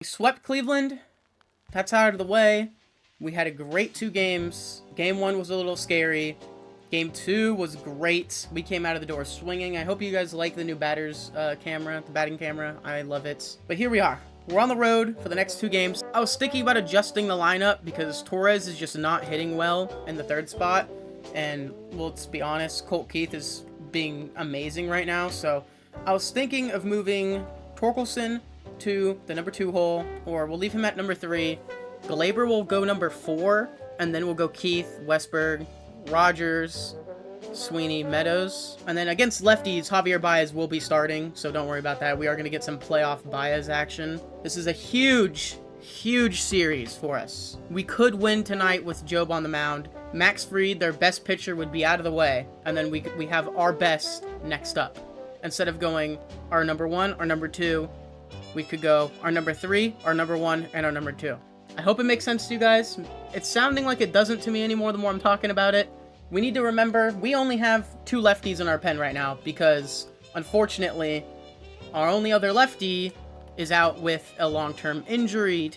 We swept Cleveland. That's out of the way. We had a great 2 games. Game 1 was a little scary. Game 2 was great. We came out of the door swinging. I hope you guys like the new batter's camera, the batting camera. I love it. But here we are. We're on the road for the next 2 games. I was sticky about adjusting the lineup because Torres is just not hitting well in the 3rd spot. And, well, let's be honest, Colt Keith is being amazing right now. So I was thinking of moving Torkelson to the number 2 hole, or we'll leave him at number 3. Glaber will go number 4, and then we'll go Keith, Westberg, Rogers, Sweeney, Meadows. And then against lefties, Javier Baez will be starting, so don't worry about that. We are going to get some playoff Baez action. This is a huge series for us. We could win tonight with Job on the mound. Max Fried, their best pitcher, would be out of the way, and then we have our best next up. Instead of going our number 1, our number 2, we could go our number 3, our number 1, and our number 2. I hope it makes sense to you guys. It's sounding like it doesn't to me anymore the more I'm talking about it. We need to remember, we only have 2 lefties in our pen right now because, unfortunately, our only other lefty is out with a long-term injury.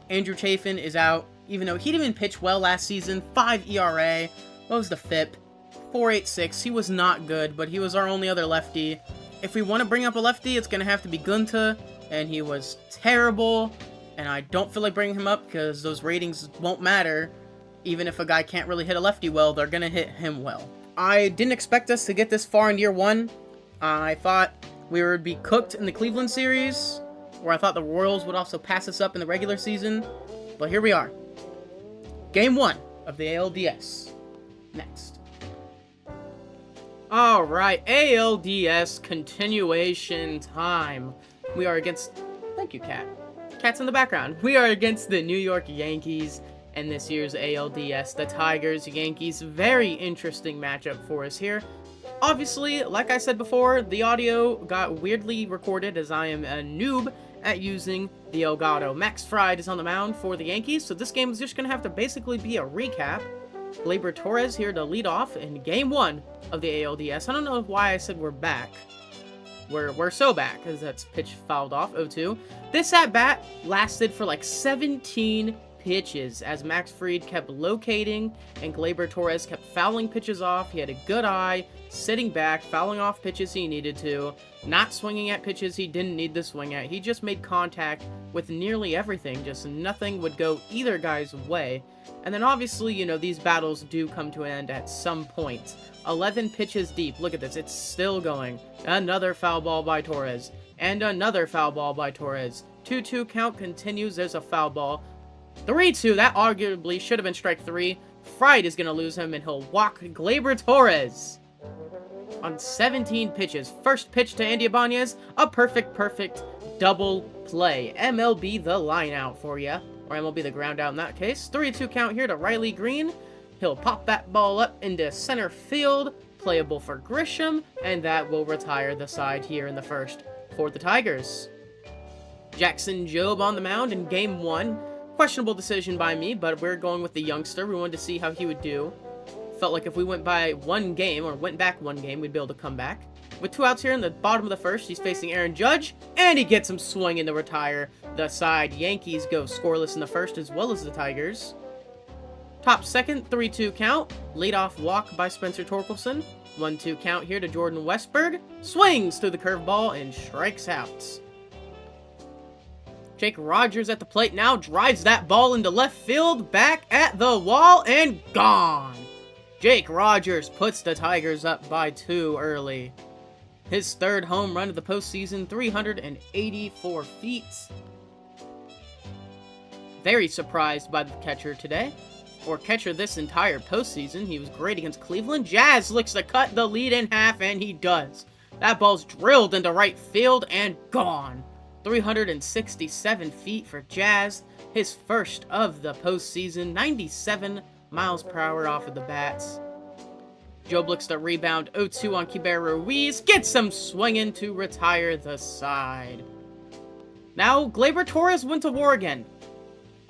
Andrew Chafin is out, even though he didn't even pitch well last season. 5 ERA. What was the FIP? 4.86. He was not good, but he was our only other lefty. If we want to bring up a lefty, it's going to have to be Gunta, and he was terrible. And I don't feel like bringing him up because those ratings won't matter. Even if a guy can't really hit a lefty well, they're going to hit him well. I didn't expect us to get this far in year 1. I thought we would be cooked in the Cleveland series, where I thought the Royals would also pass us up in the regular season. But here we are. Game 1 of the ALDS. Next. Alright, ALDS continuation time. We are against... Thank you, Cat. Cat's in the background. We are against the New York Yankees in this year's ALDS. The Tigers-Yankees. Very interesting matchup for us here. Obviously, like I said before, the audio got weirdly recorded as I am a noob at using the Elgato. Max Fried is on the mound for the Yankees, so this game is just going to have to basically be a recap. Gleyber Torres here to lead off in Game 1 of the ALDS. I don't know why I said we're back. We're so back, because that's pitch fouled off, 0-2. This at-bat lasted for like 17 pitches, as Max Fried kept locating, and Gleyber Torres kept fouling pitches off. He had a good eye, sitting back, fouling off pitches he needed to, not swinging at pitches he didn't need to swing at. He just made contact with nearly everything, just nothing would go either guy's way. And then obviously, you know, these battles do come to an end at some point. 11 pitches deep. Look at this. It's still going. Another foul ball by Torres. And another foul ball by Torres. 2-2 count continues. There's a foul ball. 3-2. That arguably should have been strike 3. Fried is going to lose him, and he'll walk Gleyber Torres on 17 pitches. First pitch to Andy Ibanez. A perfect double play. MLB the line out for you. Or MLB the ground out in that case. 3-2 count here to Riley Green. He'll pop that ball up into center field, playable for Grisham, and that will retire the side here in the first for the Tigers. Jackson Jobe on the mound in Game 1. Questionable decision by me, but we're going with the youngster. We wanted to see how he would do. Felt like if we went by 1 game, or went back 1 game, we'd be able to come back. With 2 outs here in the bottom of the first, he's facing Aaron Judge, and he gets him swinging to retire the side. Yankees go scoreless in the first, as well as the Tigers. Top second, 3-2 count. Leadoff walk by Spencer Torkelson. 1-2 count here to Jordan Westberg. Swings through the curveball and strikes out. Jake Rogers at the plate now. Drives that ball into left field. Back at the wall and gone. Jake Rogers puts the Tigers up by 2 early. His 3rd home run of the postseason. 384 feet. Very surprised by the catcher today. Or catcher this entire postseason. He was great against Cleveland. Jazz looks to cut the lead in half, and he does. That ball's drilled into right field and gone. 367 feet for Jazz. His first of the postseason. 97 miles per hour off of the bats. Jobe looks to rebound 0-2 on Kibera Ruiz. Gets him swinging to retire the side. Now, Gleyber Torres went to war again.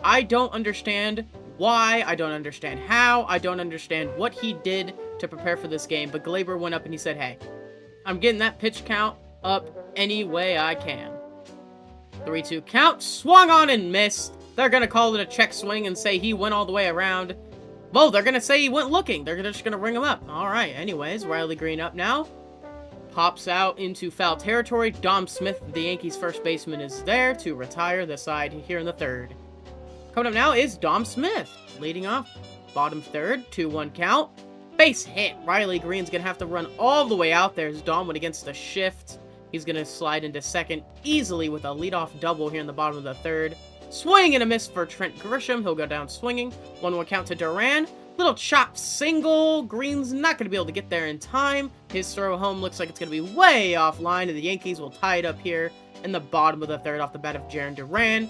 I don't understand why, I don't understand how, I don't understand what he did to prepare for this game, but Gleyber went up and he said, hey, I'm getting that pitch count up any way I can. 3-2 count. Swung on and missed. They're going to call it a check swing and say he went all the way around. Well, they're going to say he went looking. They're just going to ring him up. All right, anyways, Riley Green up now. Pops out into foul territory. Dom Smith, the Yankees' first baseman, is there to retire the side here in the third. Coming up now is Dom Smith, leading off. Bottom third, 2-1 count. Base hit. Riley Green's going to have to run all the way out there as Dom went against the shift. He's going to slide into second easily with a leadoff double here in the bottom of the third. Swing and a miss for Trent Grisham. He'll go down swinging. 1-1 count to Duran. Little chop single. Green's not going to be able to get there in time. His throw home looks like it's going to be way offline, and the Yankees will tie it up here in the bottom of the third off the bat of Jarren Duran.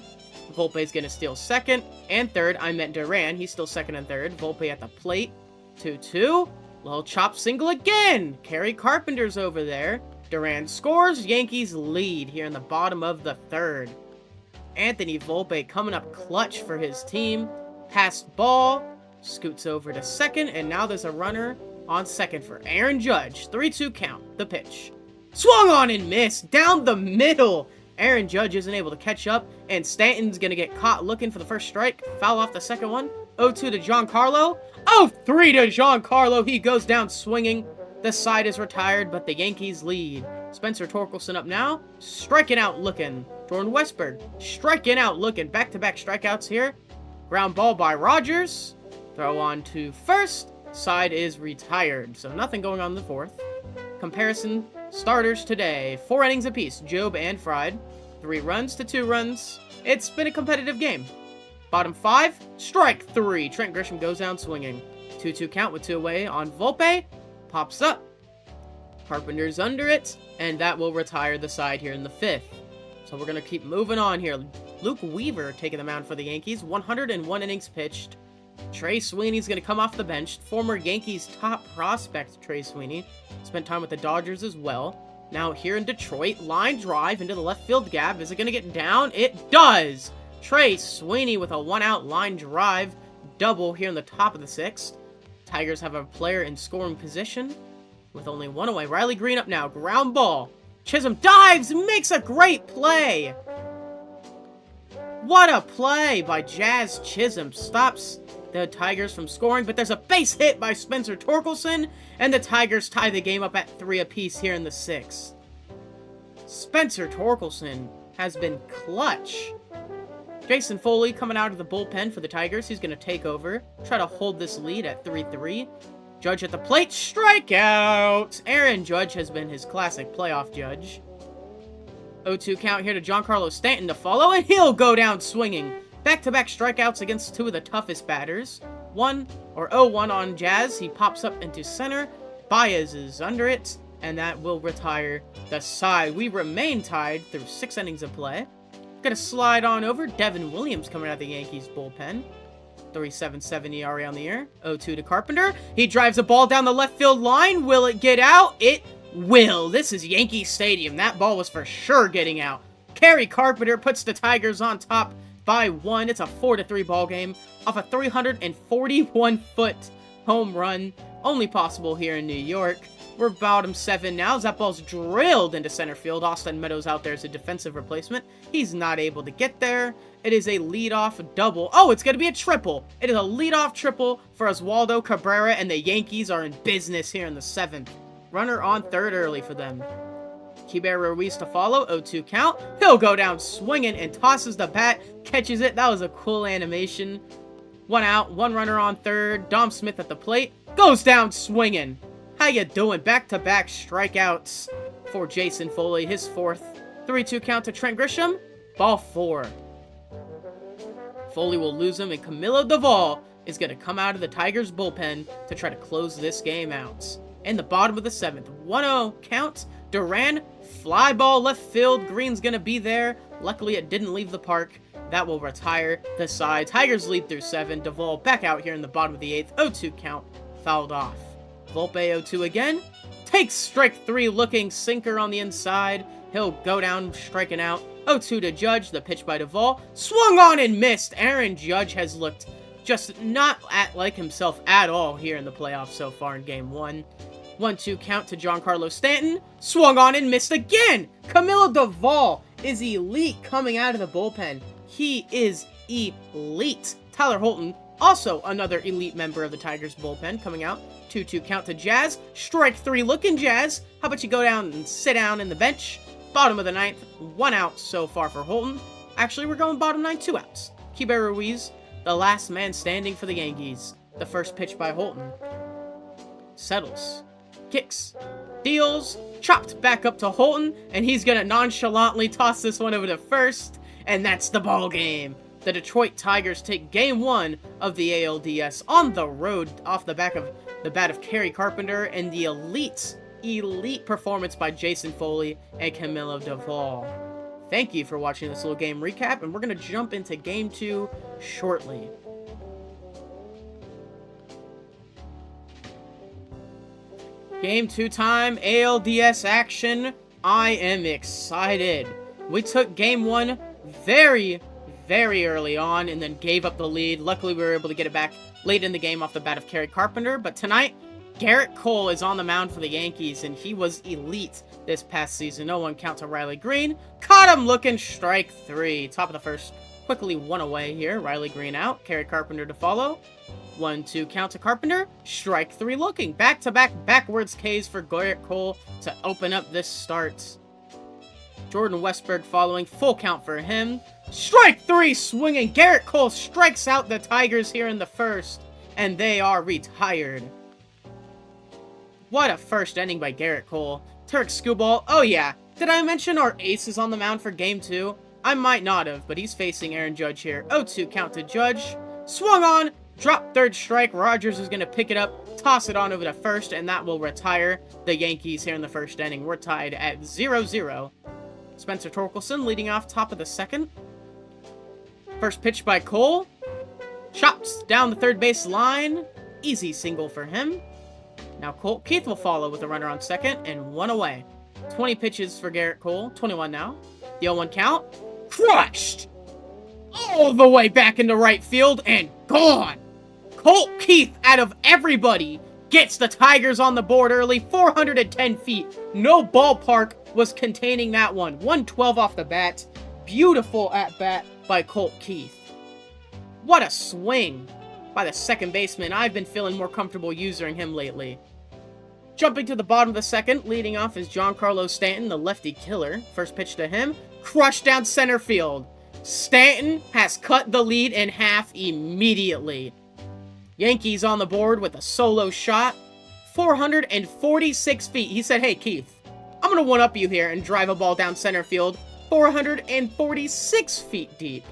Volpe's going to steal second and third. I meant Duran. He's still second and third. Volpe at the plate. 2-2. Little chop single again. Kerry Carpenter's over there. Duran scores. Yankees lead here in the bottom of the third. Anthony Volpe coming up clutch for his team. Passed ball. Scoots over to second. And now there's a runner on second for Aaron Judge. 3-2 count. The pitch. Swung on and missed. Down the middle. Aaron Judge isn't able to catch up. And Stanton's going to get caught looking for the first strike. Foul off the second one. 0-2 to Giancarlo. 0-3 to Giancarlo. He goes down swinging. The side is retired, but the Yankees lead. Spencer Torkelson up now. Striking out looking. Jordan Westberg striking out looking. Back-to-back strikeouts here. Ground ball by Rogers. Throw on to first. Side is retired. So nothing going on in the fourth. Comparison starters today. 4 innings apiece. Job and Fried. 3 runs to 2 runs. It's been a competitive game. Bottom 5. Strike 3. Trent Grisham goes down swinging. 2-2 count with 2 away on Volpe. Pops up. Carpenter's under it. And that will retire the side here in the 5th. So we're going to keep moving on here. Luke Weaver taking the mound for the Yankees. 101 innings pitched. Trey Sweeney's going to come off the bench. Former Yankees top prospect Trey Sweeney. Spent time with the Dodgers as well. Now here in Detroit. Line drive into the left field gap. Is it going to get down? It does! Trey Sweeney with a 1-out line drive. Double here in the top of the 6th. Tigers have a player in scoring position with only 1 away. Riley Green up now. Ground ball. Chisholm dives. Makes a great play. What a play by Jazz Chisholm. Stops the Tigers from scoring, but there's a base hit by Spencer Torkelson, and the Tigers tie the game up at 3 apiece here in the 6th. Spencer Torkelson has been clutch. Jason Foley coming out of the bullpen for the Tigers. He's going to take over, try to hold this lead at 3-3. Judge at the plate, strikeout! Aaron Judge has been his classic playoff judge. 0-2 count here to Giancarlo Stanton to follow, and he'll go down swinging. Back-to-back strikeouts against 2 of the toughest batters. 0-1 on Jazz. He pops up into center. Baez is under it, and that will retire the side. We remain tied through 6 innings of play. Gonna slide on over. Devin Williams coming out of the Yankees bullpen. 3.77 ERA on the year. 0-2 to Carpenter. He drives a ball down the left field line. Will it get out? It will. This is Yankee Stadium. That ball was for sure getting out. Kerry Carpenter puts the Tigers on top by 1. It's a 4-3 ball game off a 341-foot home run. Only possible here in New York. We're bottom 7 now as that ball's drilled into center field. Austin Meadows out there as a defensive replacement. He's not able to get there. It is a leadoff double. Oh, it's going to be a triple. It is a leadoff triple for Oswaldo Cabrera, and the Yankees are in business here in the 7th. Runner on third early for them. Kiber Ruiz to follow. 0-2 count. He'll go down swinging and tosses the bat. Catches it. That was a cool animation. 1 out. 1 runner on third. Dom Smith at the plate. Goes down swinging. How you doing? Back-to-back strikeouts for Jason Foley. His 4th. 3-2 count to Trent Grisham. Ball 4. Foley will lose him, and Camilo Duvall is going to come out of the Tigers bullpen to try to close this game out. In the bottom of the 7th. 1-0 count. Duran, fly ball left field. Green's going to be there. Luckily, it didn't leave the park. That will retire the side. Tigers lead through 7. Duvall back out here in the bottom of the 8th. 0-2 count. Fouled off. Volpe 0-2 again. Takes strike 3 looking sinker on the inside. He'll go down striking out. 0-2 to Judge. The pitch by Duvall. Swung on and missed. Aaron Judge has looked just not like himself at all here in the playoffs so far in Game 1. 1-2 count to Giancarlo Stanton. Swung on and missed again. Camilo Duvall is elite coming out of the bullpen. He is elite. Tyler Holton, also another elite member of the Tigers bullpen, coming out. 2-2 count to Jazz. Strike 3 looking, Jazz. How about you go down and sit down in the bench? Bottom of the 9th, 1 out so far for Holton. Actually, we're going bottom 9, 2 outs. Keibert Ruiz, the last man standing for the Yankees. The first pitch by Holton. Settles. Kicks. Deals. Chopped back up to Holton, and he's gonna nonchalantly toss this one over to first, and that's the ball game. The Detroit Tigers take Game 1 of the ALDS on the road off the back of the bat of Kerry Carpenter and the elite performance by Jason Foley and Camilo Duvall. Thank you for watching this little game recap, and we're going to jump into Game 2 shortly. Game 2 time, ALDS action. I am excited. We took Game 1 very early on and then gave up the lead. Luckily, we were able to get it back late in the game off the bat of Kerry Carpenter. But tonight, Garrett Cole is on the mound for the Yankees, and he was elite this past season. 0-1 count to Riley Green. Caught him looking, strike 3. Top of the first, quickly 1 away here. Riley Green out, Kerry Carpenter to follow. 1-2 count to Carpenter. Strike 3 looking. Back-to-back backwards Ks for Garrett Cole to open up this start. Jordan Westberg following. Full count for him. Strike 3 swinging. Garrett Cole strikes out the Tigers here in the first, and they are retired. What a first inning by Garrett Cole. Turk Skubal. Oh yeah, did I mention our ace is on the mound for Game 2? I might not have, but he's facing Aaron Judge here. 0-2 count to Judge. Swung on. Drop third strike. Rogers is going to pick it up, toss it on over to first, and that will retire the Yankees here in the first inning. We're tied at 0-0. Spencer Torkelson leading off top of the second. First pitch by Cole. Chops down the third base line. Easy single for him. Now Colt Keith will follow with a runner on second and 1 away. 20 pitches for Garrett Cole. 21 now. The 0-1 count. Crushed! All the way back into right field and gone! Colt Keith, out of everybody, gets the Tigers on the board early. 410 feet. No ballpark was containing that one. 112 off the bat. Beautiful at-bat by Colt Keith. What a swing by the second baseman. I've been feeling more comfortable using him lately. Jumping to the bottom of the second, leading off is Giancarlo Stanton, the lefty killer. First pitch to him. Crushed down center field. Stanton has cut the lead in half immediately. Yankees on the board with a solo shot. 446 feet. He said, hey, Keith, I'm going to one-up you here and drive a ball down center field. 446 feet deep.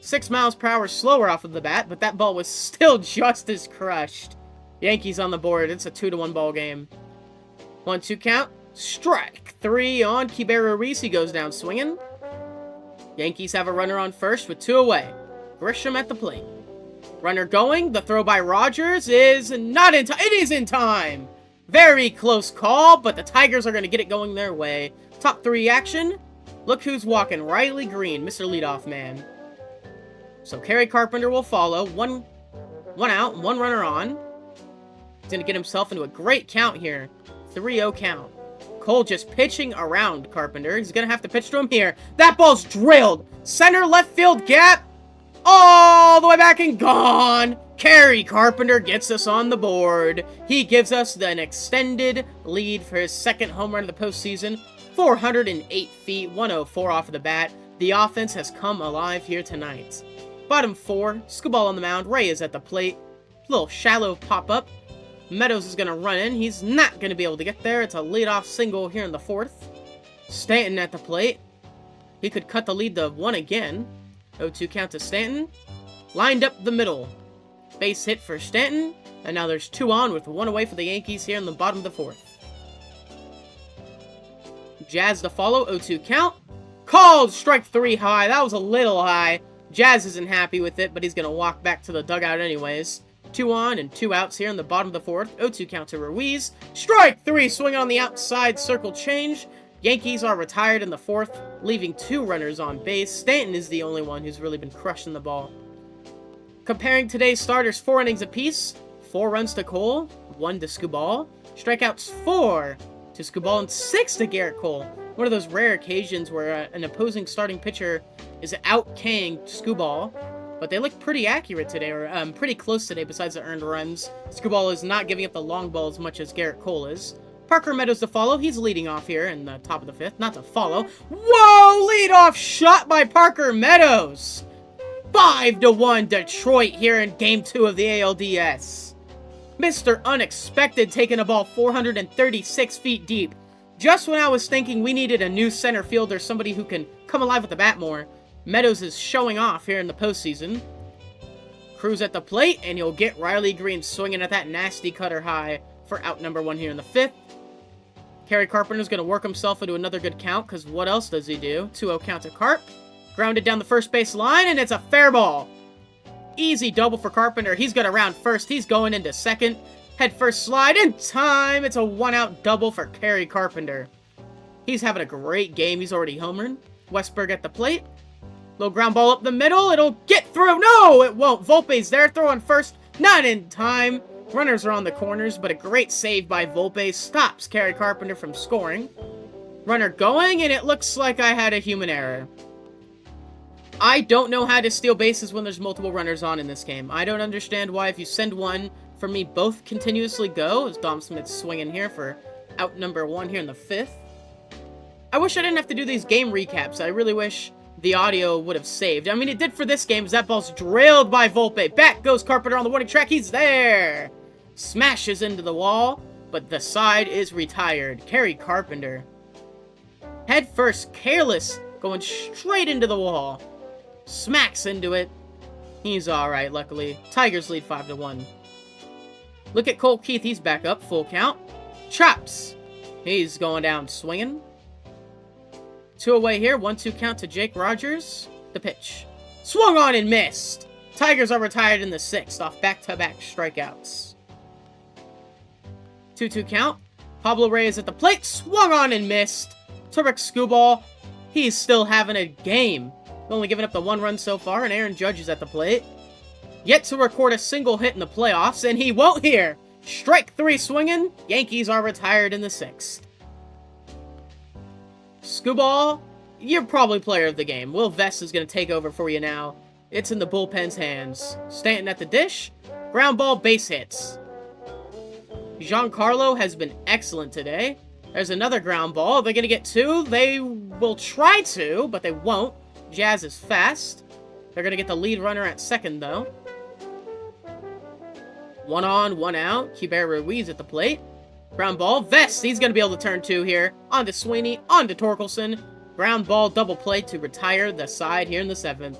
6 miles per hour slower off of the bat, but that ball was still just as crushed. Yankees on the board. It's a 2-1 ball game. 1-2 count. Strike 3 on Keibert Ruiz. He goes down swinging. Yankees have a runner on first with 2 away. Grisham at the plate. Runner going. The throw by Rogers is not in time. It is in time. Very close call, but the Tigers are going to get it going their way. Top 3 action. Look who's walking. Riley Green, Mr. Leadoff Man. So Kerry Carpenter will follow. One out, 1 runner on. He's going to get himself into a great count here. 3-0 count. Cole just pitching around Carpenter. He's going to have to pitch to him here. That ball's drilled. Center left field gap. All the way back and gone. Kerry Carpenter gets us on the board. He gives us an extended lead for his second home run of the postseason. 408 feet, 104 off of the bat. The offense has come alive here tonight. Bottom 4, Skubal on the mound. Ray is at the plate. Little shallow pop-up. Meadows is going to run in. He's not going to be able to get there. It's a leadoff single here in the 4th. Stanton at the plate. He could cut the lead to 1 again. 0-2 count to Stanton. Lined up the middle. Base hit for Stanton. And now there's 2 on with 1 away for the Yankees here in the bottom of the 4th. Jazz to follow. 0-2 count. Called strike 3 high. That was a little high. Jazz isn't happy with it, but he's going to walk back to the dugout anyways. 2 on and 2 outs here in the bottom of the 4th. 0-2 count to Ruiz. Strike 3, swing on the outside circle change. Yankees are retired in the 4th, leaving 2 runners on base. Stanton is the only one who's really been crushing the ball. Comparing today's starters, 4 innings apiece. 4 runs to Cole, 1 to Skubal. Strikeouts 4 to Skubal, and 6 to Garrett Cole. One of those rare occasions where an opposing starting pitcher is out-K'ing Skubal. But they look pretty accurate today, or pretty close today besides the earned runs. Skubal is not giving up the long ball as much as Garrett Cole is. Parker Meadows to follow. He's leading off here in the top of the 5th. Not to follow. Whoa! Leadoff shot by Parker Meadows! 5-1 Detroit here in Game 2 of the ALDS. Mr. Unexpected taking a ball 436 feet deep. Just when I was thinking we needed a new center fielder, somebody who can come alive with the bat more, Meadows is showing off here in the postseason. Cruz at the plate, and you'll get Riley Green swinging at that nasty cutter high for out number 1 here in the 5th. Kerry Carpenter's going to work himself into another good count, because what else does he do? 2-0 count to Carp. Grounded down the first base line, and it's a fair ball. Easy double for Carpenter. He's going to round first. He's going into second. Head first slide in time. It's a 1-out double for Kerry Carpenter. He's having a great game. He's already homered. Westberg at the plate. Little ground ball up the middle. It'll get through. No, it won't. Volpe's there throwing first. Not in time. Runners are on the corners, but a great save by Volpe stops Kerry Carpenter from scoring. Runner going, and it looks like I had a human error. I don't know how to steal bases when there's multiple runners on in this game. I don't understand why if you send one, for me, both continuously go, as Dom Smith's swinging here for out number 1 here in the 5th. I wish I didn't have to do these game recaps. I really wish the audio would have saved. I mean, it did for this game, as that ball's drilled by Volpe. Back goes Carpenter on the warning track. He's there! Smashes into the wall, but the side is retired. Kerry Carpenter. Head first, careless, going straight into the wall. Smacks into it. He's alright, luckily. Tigers lead 5-1. Look at Cole Keith. He's back up. Full count. Chops. He's going down swinging. 2 away here. 1-2 count to Jake Rogers. The pitch. Swung on and missed. Tigers are retired in the 6th off back-to-back strikeouts. 2-2 count. Pablo Reyes at the plate. Swung on and missed. Turek Skubal. He's still having a game. Only giving up the 1 run so far, and Aaron Judge is at the plate. Yet to record a single hit in the playoffs, and he won't here. Strike 3 swinging. Yankees are retired in the 6th. Skubal, you're probably player of the game. Will Vest is going to take over for you now. It's in the bullpen's hands. Stanton at the dish. Ground ball, base hits. Giancarlo has been excellent today. There's another ground ball. They're going to get 2. They will try to, but they won't. Jazz is fast. They're going to get the lead runner at second, though. 1 on, 1 out. Kiber Ruiz at the plate. Ground ball. Vest, he's going to be able to turn 2 here. On to Sweeney, on to Torkelson. Ground ball, double play to retire the side here in the 7th.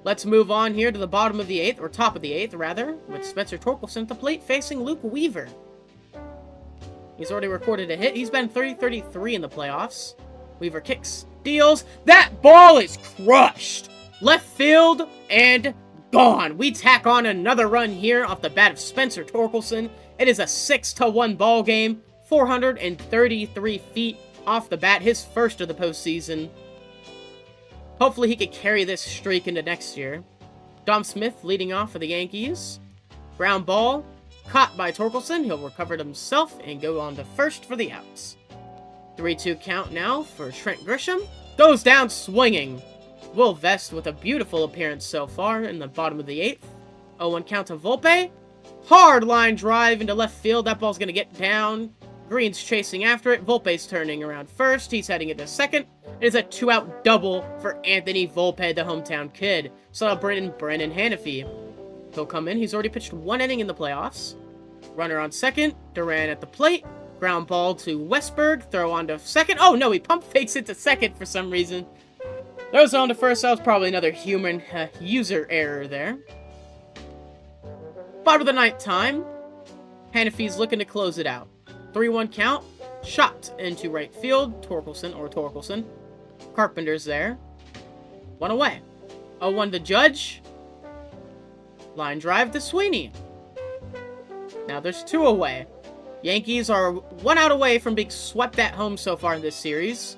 Let's move on here to the bottom of the 8th, or top of the 8th, rather, with Spencer Torkelson at the plate facing Luke Weaver. He's already recorded a hit. He's been 30-33 in the playoffs. Weaver kicks, deals. That ball is crushed. Left field and gone. We tack on another run here off the bat of Spencer Torkelson. It is a 6-1 ball game. 433 feet off the bat. His first of the postseason. Hopefully he could carry this streak into next year. Dom Smith leading off for the Yankees. Ground ball. Caught by Torkelson. He'll recover it himself and go on to first for the outs. 3-2 count now for Trent Grisham. Goes down swinging. Will Vest with a beautiful appearance so far in the bottom of the 8th. 0-1 count to Volpe. Hard line drive into left field. That ball's going to get down. Green's chasing after it. Volpe's turning around first. He's heading into second. It is a 2-out double for Anthony Volpe, the hometown kid. So now Brennan Hanafy. He'll come in. He's already pitched 1 inning in the playoffs. Runner on second. Duran at the plate. Ground ball to Westberg. Throw on to second. Oh, no, he pump fakes it to second for some reason. Throws on to first. That was probably another human user error there. Bottom of the 9th time. Hanafy's looking to close it out. 3-1 count. Shot into right field. Torkelson. Carpenter's there. 1 away. 0-1 to Judge. Line drive to Sweeney. Now there's 2 away. Yankees are 1 out away from being swept at home so far in this series.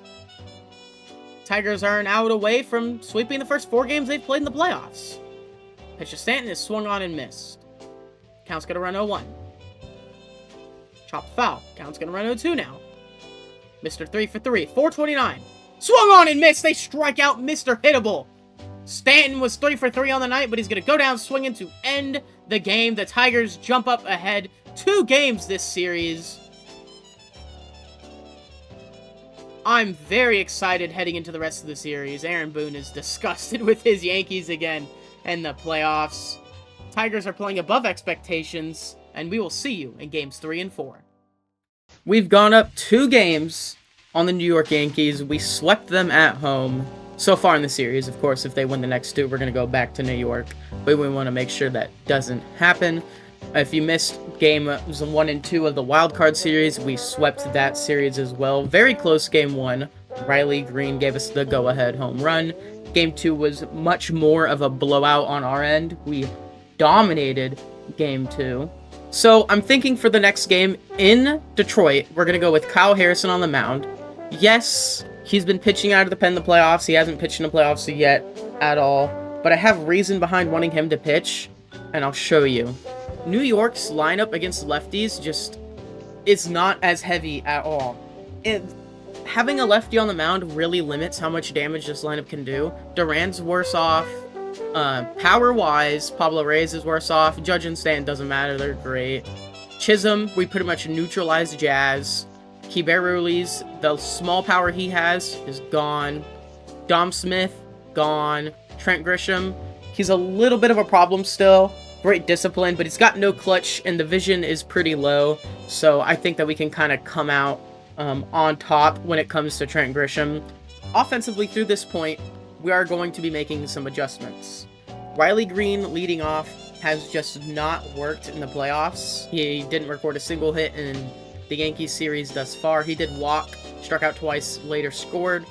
Tigers are an out away from sweeping the first 4 games they've played in the playoffs. Pitch to Stanton is swung on and missed. Count's going to run 0-1. Chop foul. Count's gonna run 0-2 now. Mr. 3 for 3. 429. Swung on and missed. They strike out Mr. Hittable. Stanton was 3 for 3 on the night, but he's gonna go down swinging to end the game. The Tigers jump up ahead 2 games this series. I'm very excited heading into the rest of the series. Aaron Boone is disgusted with his Yankees again in the playoffs. Tigers are playing above expectations, and we will see you in games 3 and 4. We've gone up 2 games on the New York Yankees. We swept them at home so far in the series. Of course, if they win the next 2, we're going to go back to New York, but we want to make sure that doesn't happen. If you missed games 1 and 2 of the Wild Card series, we swept that series as well. Very close game 1. Riley Green gave us the go-ahead home run. Game 2 was much more of a blowout on our end. We dominated game 2. So I'm thinking for the next game in Detroit, we're going to go with Kyle Harrison on the mound. Yes, he's been pitching out of the pen in the playoffs. He hasn't pitched in the playoffs yet at all. But I have reason behind wanting him to pitch, and I'll show you. New York's lineup against lefties just is not as heavy at all. Having a lefty on the mound really limits how much damage this lineup can do. Duran's worse off. Power-wise, Pablo Reyes is worse off. Judge and Stanton doesn't matter. They're great. Chisholm, we pretty much neutralized Jazz. Kiberulis, the small power he has is gone. Dom Smith, gone. Trent Grisham, he's a little bit of a problem still. Great discipline, but he's got no clutch, and the vision is pretty low. So I think that we can kind of come out on top when it comes to Trent Grisham. Offensively, through this point, we are going to be making some adjustments. Riley Green leading off has just not worked in the playoffs. He didn't record a single hit in the Yankees series thus far. He did walk, struck out twice, later scored.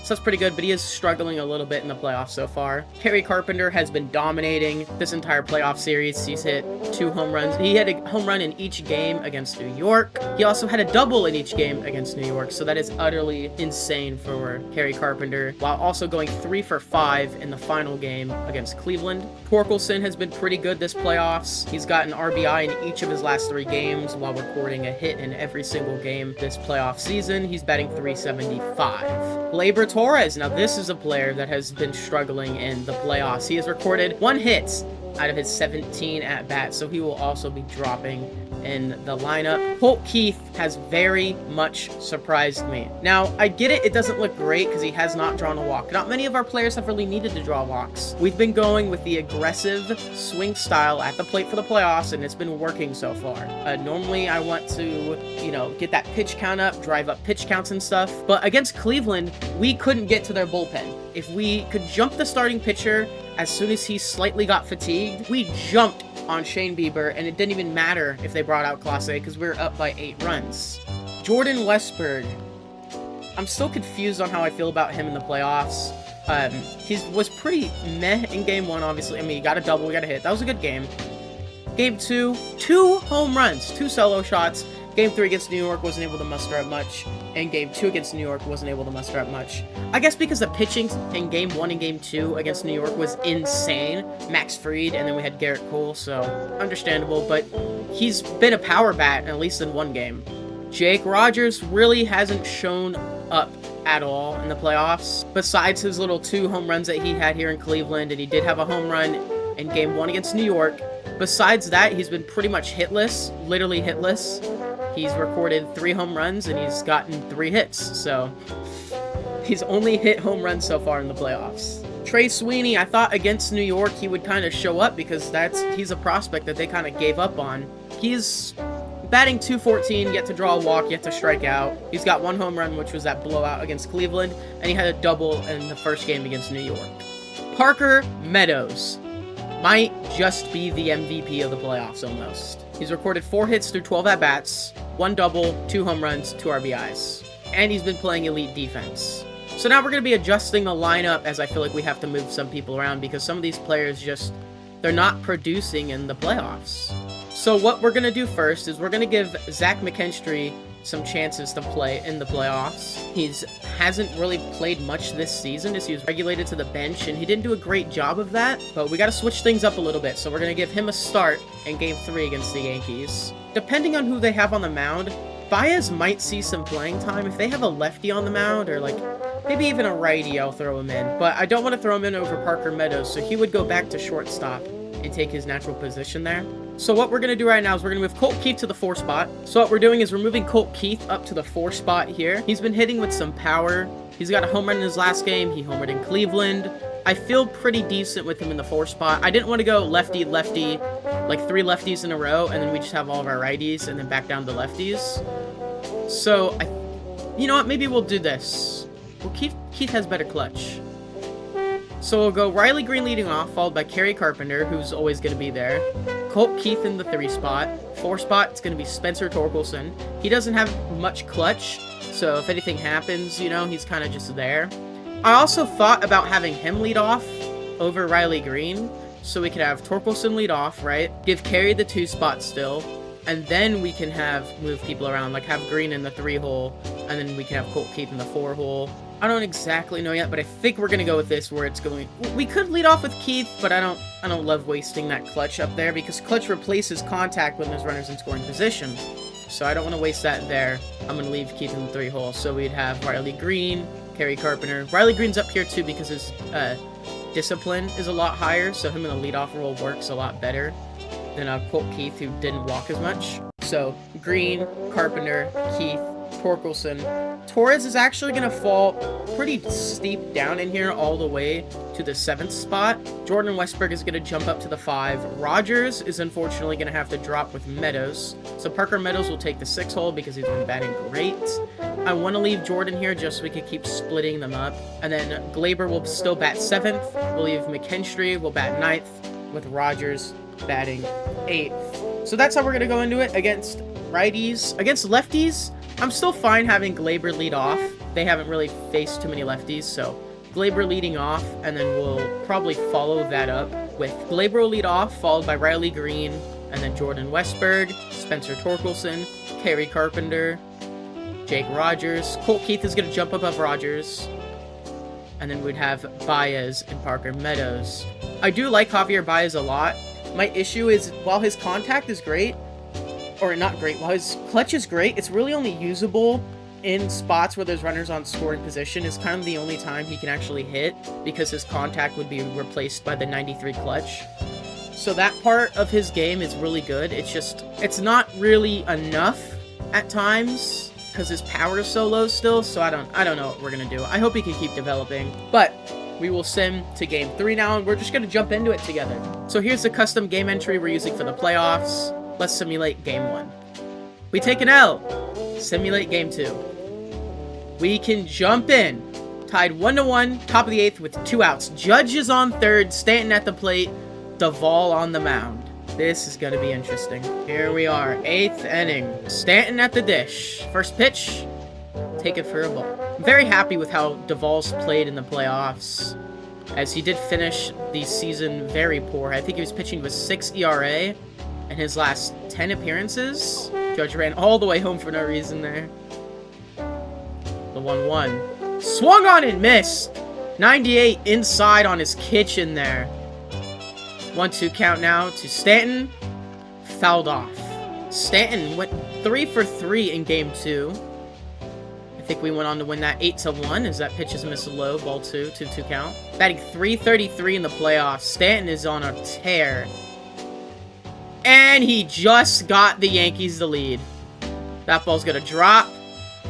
So that's pretty good, but he is struggling a little bit in the playoffs so far. Kerry Carpenter has been dominating this entire playoff series. He's hit 2 home runs. He had a home run in each game against New York. He also had a double in each game against New York, so that is utterly insane for Kerry Carpenter, while also going 3 for 5 in the final game against Cleveland. Torkelson has been pretty good this playoffs. He's gotten RBI in each of his last 3 games while recording a hit in every single game this playoff season. He's batting .375. Gleyber Torres, now this is a player that has been struggling in the playoffs. He has recorded 1 hit out of his 17 at-bats, so he will also be dropping in the lineup. Holt Keith has very much surprised me. Now, I get it, it doesn't look great because he has not drawn a walk. Not many of our players have really needed to draw walks. We've been going with the aggressive swing style at the plate for the playoffs, and it's been working so far. Normally, I want to, get that pitch count up, drive up pitch counts and stuff, but against Cleveland, we couldn't get to their bullpen. If we could jump the starting pitcher as soon as he slightly got fatigued, we jumped on Shane Bieber, and it didn't even matter if they brought out Clase because we were up by 8 runs. Jordan Westburg, I'm still confused on how I feel about him in the playoffs. He was pretty meh in game 1, obviously. I mean, he got a double, we got a hit. That was a good game. Game 2, 2 home runs, 2 solo shots. Game 3 against New York wasn't able to muster up much, and Game 2 against New York wasn't able to muster up much. I guess because the pitching in Game 1 and Game 2 against New York was insane. Max Fried, and then we had Garrett Cole, so understandable, but he's been a power bat at least in 1 game. Jake Rogers really hasn't shown up at all in the playoffs, besides his little 2 home runs that he had here in Cleveland, and he did have a home run in Game 1 against New York. Besides that, he's been pretty much hitless, literally hitless. He's recorded 3 home runs, and he's gotten 3 hits, so he's only hit home runs so far in the playoffs. Trey Sweeney, I thought against New York he would kind of show up because he's a prospect that they kind of gave up on. He's batting .214, yet to draw a walk, yet to strike out. He's got 1 home run, which was that blowout against Cleveland, and he had a double in the first game against New York. Parker Meadows might just be the MVP of the playoffs almost. He's recorded 4 hits through 12 at-bats, 1 double, 2 home runs, 2 RBIs. And he's been playing elite defense. So now we're going to be adjusting the lineup as I feel like we have to move some people around because some of these players they're not producing in the playoffs. So what we're going to do first is we're going to give Zach McKinstry some chances to play in the playoffs. Hasn't really played much this season as he was regulated to the bench, and he didn't do a great job of that, but we got to switch things up a little bit, so we're going to give him a start in Game 3 against the Yankees. Depending on who they have on the mound, Baez might see some playing time. If they have a lefty on the mound, or like maybe even a righty, I'll throw him in, but I don't want to throw him in over Parker Meadows, so he would go back to shortstop and take his natural position there. So what we're going to do right now is we're going to move Colt Keith to the 4 spot. So what we're doing is we're moving Colt Keith up to the 4 spot here. He's been hitting with some power. He's got a home run in his last game. He homered in Cleveland. I feel pretty decent with him in the 4 spot. I didn't want to go lefty, lefty, like 3 lefties in a row, and then we just have all of our righties and then back down to lefties. So, you know what? Maybe we'll do this. Well, Keith has better clutch. So we'll go Riley Green leading off, followed by Kerry Carpenter, who's always going to be there. Colt Keith in the 3 spot. 4 spot, it's going to be Spencer Torkelson. He doesn't have much clutch, so if anything happens, you know, he's kind of just there. I also thought about having him lead off over Riley Green, so we could have Torkelson lead off, right? Give Kerry the 2 spot still, and then we can move people around, like have Green in the 3 hole, and then we can have Colt Keith in the 4 hole. I don't exactly know yet, but I think we're gonna go with this where it's going. We could lead off with Keith, but I don't love wasting that clutch up there because clutch replaces contact when there's runners in scoring position. So I don't want to waste that there. I'm gonna leave Keith in the 3 hole. So we'd have Riley Green, Kerry Carpenter. Riley Green's up here too because his discipline is a lot higher, so him in the leadoff role works a lot better than Colt Keith, who didn't walk as much. So Green, Carpenter, Keith, Torkelson. Torres is actually going to fall pretty steep down in here all the way to the 7th spot. Jordan Westberg is going to jump up to the 5. Rogers is unfortunately going to have to drop with Meadows. So Parker Meadows will take the 6 hole because he's been batting great. I want to leave Jordan here just so we can keep splitting them up. And then Glaber will still bat 7th. We'll leave McKinstry will bat 9th with Rogers batting 8th. So that's how we're going to go into it against righties. Against lefties, I'm still fine having Glaber lead off. They haven't really faced too many lefties, so Glaber leading off, and then we'll probably follow that up with Glaber will lead off, followed by Riley Green, and then Jordan Westberg, Spencer Torkelson, Kerry Carpenter, Jake Rogers. Colt Keith is going to jump above Rogers, and then we'd have Baez and Parker Meadows. I do like Javier Baez a lot. My issue is, while his contact is great, or not great, while his clutch is great, it's really only usable in spots where there's runners on scoring position. Is kind of the only time he can actually hit because his contact would be replaced by the 93 clutch. So that part of his game is really good. It's not really enough at times because his power is so low still, so I don't know what we're gonna do. I hope he can keep developing, but we will sim to Game 3 now, and we're just gonna jump into it together. So here's the custom game entry we're using for the playoffs. Let's simulate Game 1. We take an L. Simulate Game 2. We can jump in. Tied 1-1, top of the 8th with 2 outs. Judge is on 3rd, Stanton at the plate, Duvall on the mound. This is going to be interesting. Here we are, 8th inning. Stanton at the dish. First pitch, take it for a ball. I'm very happy with how Duvall's played in the playoffs, as he did finish the season very poor. I think he was pitching with 6 ERA. In his last 10 appearances, Judge ran all the way home for no reason there. The 1-1. Swung on and missed. 98 inside on his kitchen there. 1-2 count now to Stanton. Fouled off. Stanton went 3 for 3 in Game 2. I think we went on to win that 8-1 as that pitch is missed low. Ball 2, 2-2 count. Batting .333 in the playoffs. Stanton is on a tear. And he just got the Yankees the lead. That ball's gonna drop.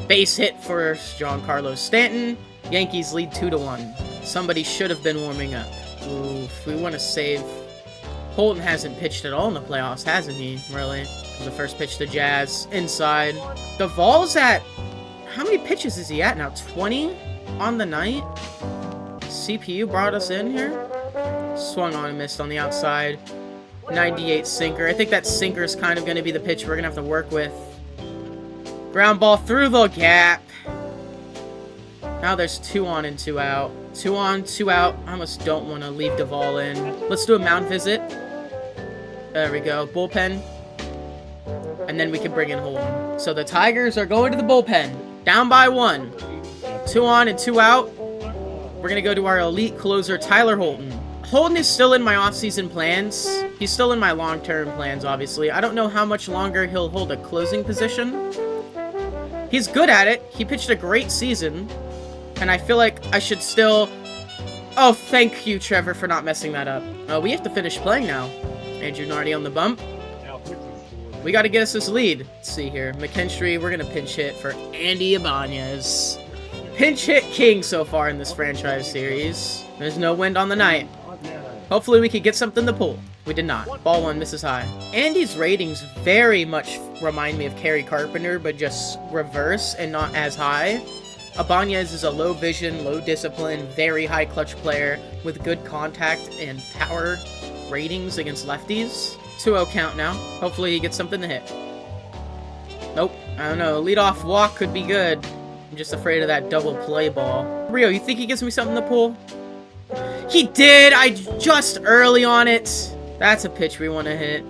Base hit for Giancarlo Stanton. Yankees lead 2-1. Somebody should have been warming up. Oof, we want to save. Holton hasn't pitched at all in the playoffs, hasn't he? Really? The first pitch to Jazz. Inside. Duvall's at... How many pitches is he at now? 20 on the night? CPU brought us in here. Swung on and missed on the outside. 98 sinker. I think that sinker is kind of going to be the pitch we're going to have to work with. Ground ball through the gap. Now there's 2 on and 2 out. 2 on, 2 out. I almost don't want to leave Duvall in. Let's do a mound visit. There we go. Bullpen. And then we can bring in Holden. So the Tigers are going to the bullpen. Down by 1. 2 on and 2 out. We're going to go to our elite closer, Tyler Holden. Holden is still in my offseason plans. He's still in my long-term plans, obviously. I don't know how much longer he'll hold a closing position. He's good at it. He pitched a great season. And I feel like I should still... Oh, thank you, Trevor, for not messing that up. We have to finish playing now. Andrew Nardi on the bump. We got to get us this lead. Let's see here. McKinstry, we're going to pinch hit for Andy Ibanez. Pinch hit king so far in this franchise series. There's no wind on the night. Hopefully we could get something to pull. We did not. Ball 1 misses high. Andy's ratings very much remind me of Kerry Carpenter, but just reverse and not as high. Ibanez is a low vision, low discipline, very high clutch player with good contact and power ratings against lefties. 2-0 count now. Hopefully he gets something to hit. Nope. I don't know. Leadoff walk could be good. I'm just afraid of that double play ball. Rio, you think he gives me something to pull? He did! I just early on it. That's a pitch we want to hit.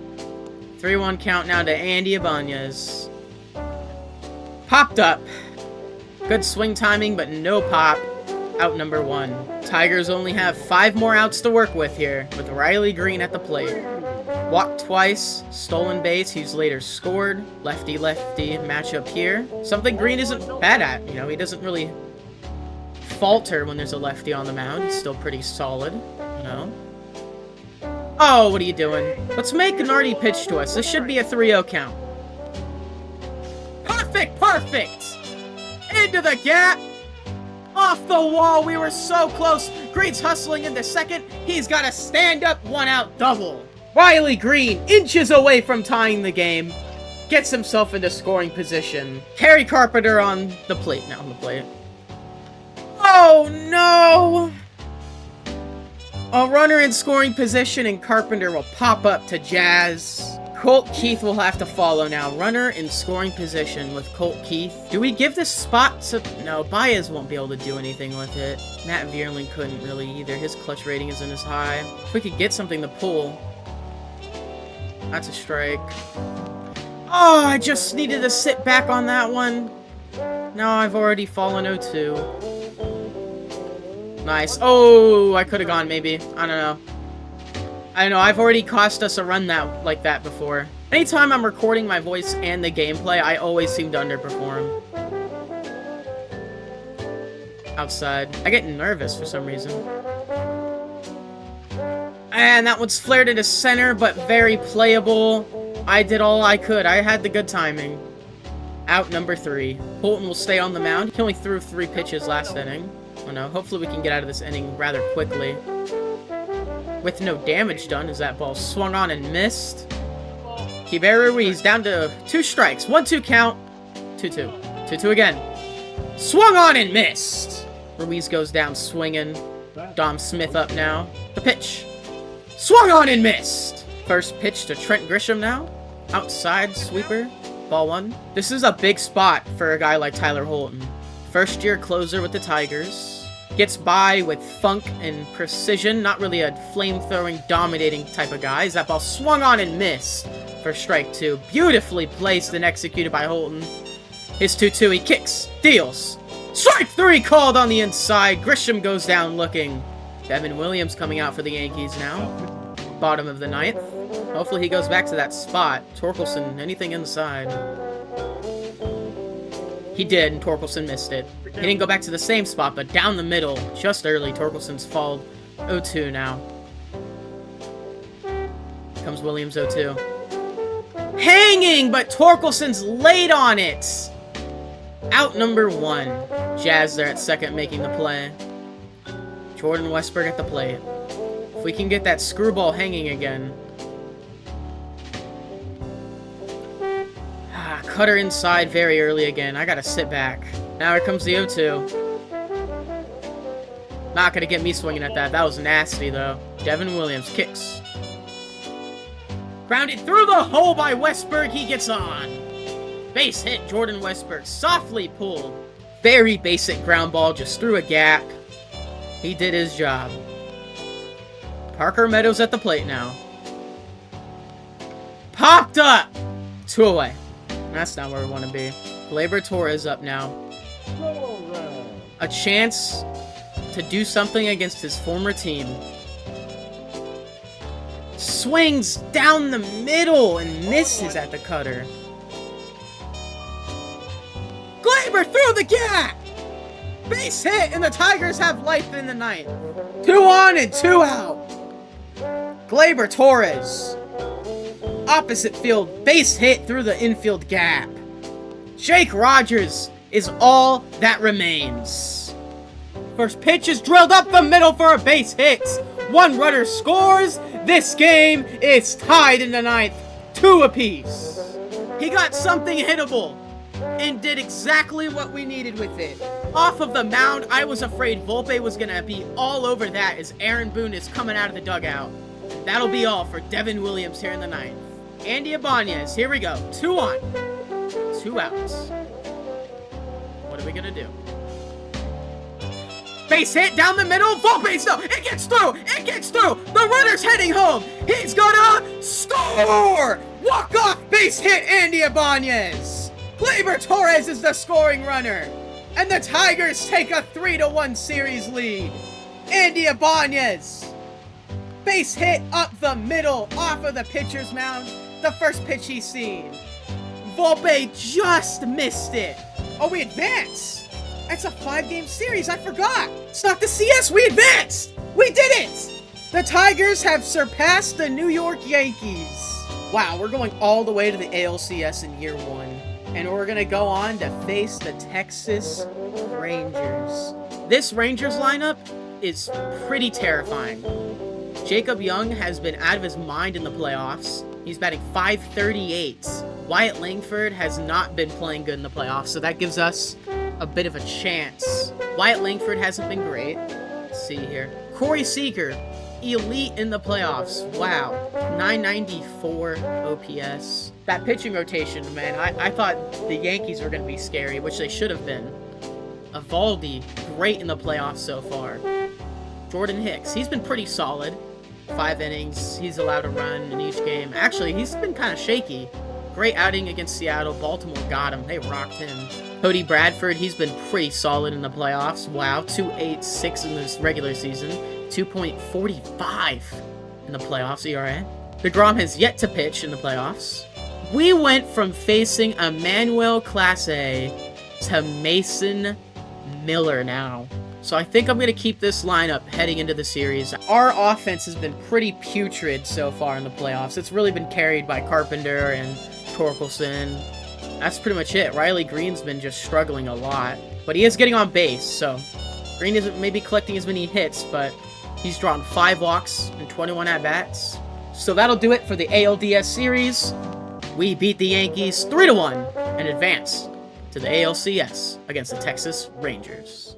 3-1 count now to Andy Ibanez. Popped up. Good swing timing, but no pop. Out number 1. Tigers only have 5 more outs to work with here, with Riley Green at the plate. Walked twice, stolen base, he's later scored. Lefty-lefty matchup here. Something Green isn't bad at, you know, he doesn't really falter when there's a lefty on the mound. He's still pretty solid, you know. Oh, what are you doing? Let's make Nardi pitch to us. This should be a 3-0 count. Perfect, perfect! Into the gap! Off the wall, we were so close. Green's hustling into second. He's got a stand-up, 1-out double. Riley Green, inches away from tying the game, gets himself into scoring position. Kerry Carpenter on the plate now. Oh, no! A runner in scoring position, and Carpenter will pop up to Jazz. Colt Keith will have to follow now. Runner in scoring position with Colt Keith. Do we give this spot to... No, Baez won't be able to do anything with it. Matt Vierling couldn't really either. His clutch rating isn't as high. If we could get something to pull... That's a strike. Oh, I just needed to sit back on that one. Now I've already fallen 0-2. Nice. Oh, I could have gone maybe. I don't know. I've already cost us a run like that before. Anytime I'm recording my voice and the gameplay, I always seem to underperform. Outside. I get nervous for some reason. And that one's flared into center, but very playable. I did all I could. I had the good timing. Out number 3. Holton will stay on the mound. He only threw 3 pitches last inning. Oh no, hopefully we can get out of this inning rather quickly. With no damage done as that ball swung on and missed. Kibera Ruiz down to 2 strikes. 1-2 count. 2-2. 2-2 again. Swung on and missed. Ruiz goes down swinging. Dom Smith up now. The pitch. Swung on and missed! First pitch to Trent Grisham now. Outside sweeper. Ball 1. This is a big spot for a guy like Tyler Holton. First year closer with the Tigers. Gets by with funk and precision. Not really a flame-throwing, dominating type of guy. As that ball swung on and missed for strike 2. Beautifully placed and executed by Holton. His 2-2, he kicks, deals. Strike 3 called on the inside. Grisham goes down looking. Devin Williams coming out for the Yankees now. Bottom of the 9th. Hopefully he goes back to that spot. Torkelson, anything inside. He did, and Torkelson missed it. He didn't go back to the same spot, but down the middle, just early. Torkelson's fouled. 0-2 now. Comes Williams 0-2. Hanging, but Torkelson's late on it. Out number 1. Jazz there at second making the play. Jordan Westberg at the plate. If we can get that screwball hanging again. Cutter inside very early again. I gotta sit back. Now here comes the 0-2. Not gonna get me swinging at that. That was nasty, though. Devin Williams kicks. Grounded through the hole by Westberg. He gets on. Base hit, Jordan Westberg. Softly pulled. Very basic ground ball, just through a gap. He did his job. Parker Meadows at the plate now. Popped up! 2 away. That's not where we want to be. Gleyber Torres up now. A chance to do something against his former team. Swings down the middle and misses at the cutter. Gleyber through the gap! Base hit, and the Tigers have life in the ninth. 2 on and 2 out. Gleyber Torres. Opposite field, base hit through the infield gap. Jake Rogers is all that remains. First pitch is drilled up the middle for a base hit. 1 runner scores. This game is tied in the ninth, 2 apiece. He got something hittable and did exactly what we needed with it. Off of the mound, I was afraid Volpe was going to be all over that as Aaron Boone is coming out of the dugout. That'll be all for Devin Williams here in the ninth. Andy Ibanez, here we go. 2 on, 2 outs. What are we going to do? Base hit down the middle. Volpe, no, it gets through. It gets through. The runner's heading home. He's gonna score. Walk-off base hit, Andy Ibanez. Gleyber Torres is the scoring runner. And the Tigers take a 3-1 series lead. Andy Ibanez. Base hit up the middle off of the pitcher's mound. The first pitch he's seen. Volpe just missed it. Oh, we advance. It's a 5-game series. I forgot. It's not the CS. We advanced. We did it. The Tigers have surpassed the New York Yankees. Wow, we're going all the way to the ALCS in year 1. And we're going to go on to face the Texas Rangers. This Rangers lineup is pretty terrifying. Jacob Young has been out of his mind in the playoffs. He's batting .538. Wyatt Langford has not been playing good in the playoffs, so that gives us a bit of a chance. Wyatt Langford hasn't been great. Let's see here. Corey Seager, elite in the playoffs. Wow. 994 OPS. That pitching rotation, man, I thought the Yankees were going to be scary, which they should have been. Evaldi, great in the playoffs so far. Jordan Hicks, he's been pretty solid. 5 innings, he's allowed a run in each game. Actually, he's been kind of shaky. Great outing against Seattle. Baltimore got him. They rocked him. Cody Bradford, he's been pretty solid in the playoffs. Wow, 2.86 in this regular season. 2.45 in the playoffs ERA. DeGrom has yet to pitch in the playoffs. We went from facing Emmanuel Clase to Mason Miller now. So I think I'm going to keep this lineup heading into the series. Our offense has been pretty putrid so far in the playoffs. It's really been carried by Carpenter and Torkelson. That's pretty much it. Riley Green's been just struggling a lot. But he is getting on base, so Green isn't maybe collecting as many hits, but he's drawn 5 walks and 21 at-bats. So that'll do it for the ALDS series. We beat the Yankees 3-1 and advance to the ALCS against the Texas Rangers.